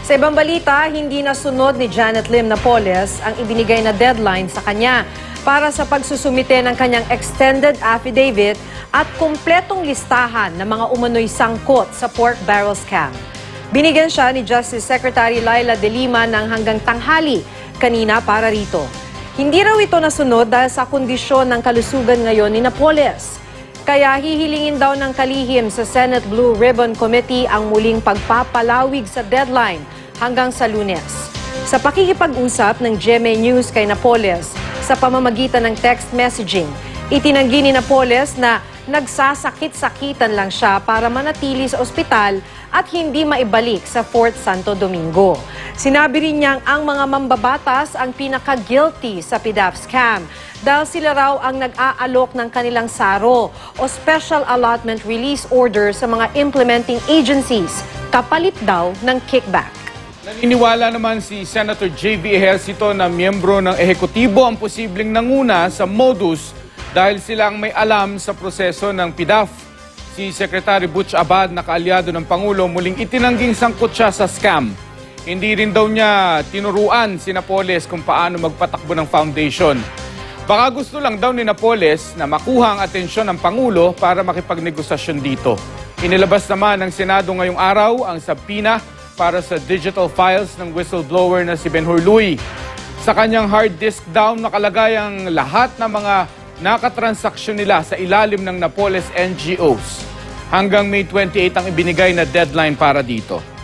Sa ibang balita, hindi nasunod ni Janet Lim Napoles ang ibinigay na deadline sa kanya para sa pagsusumite ng kanyang extended affidavit at kumpletong listahan ng mga umano'y sangkot sa pork barrel scam. Binigyan siya ni Justice Secretary Laila De Lima ng hanggang tanghali kanina para rito. Hindi raw ito nasunod dahil sa kondisyon ng kalusugan ngayon ni Napoles. Kaya hihilingin daw ng kalihim sa Senate Blue Ribbon Committee ang muling pagpapalawig sa deadline hanggang sa Lunes. Sa pakikipag-usap ng GMA News kay Napoles sa pamamagitan ng text messaging, itinanggi ni Napoles na nagsasakit-sakitan lang siya para manatili sa ospital at hindi maibalik sa Fort Santo Domingo. Sinabi rin niyang ang mga mambabatas ang pinaka-guilty sa PDAF scam dahil sila raw ang nag-aalok ng kanilang SARO o Special Allotment Release Order sa mga implementing agencies, kapalit daw ng kickback. Naniniwala naman si Senator J.V. Ejercito na miyembro ng ehekutibo ang posibleng nanguna sa modus dahil silang may alam sa proseso ng PDAF. Si Secretary Butch Abad na kaalyado ng Pangulo muling itinangging sangkot siya sa scam. Hindi rin daw niya tinuruan si Napoles kung paano magpatakbo ng foundation. Baka gusto lang daw ni Napoles na makuha ang atensyon ng Pangulo para makipagnegosasyon dito. Inilabas naman ng Senado ngayong araw ang subpoena para sa digital files ng whistleblower na si Ben Hurluy. Sa kanyang hard disk daw nakalagay ang lahat ng mga nakatransaksyon nila sa ilalim ng Napoles NGOs. Hanggang May 28 ang ibinigay na deadline para dito.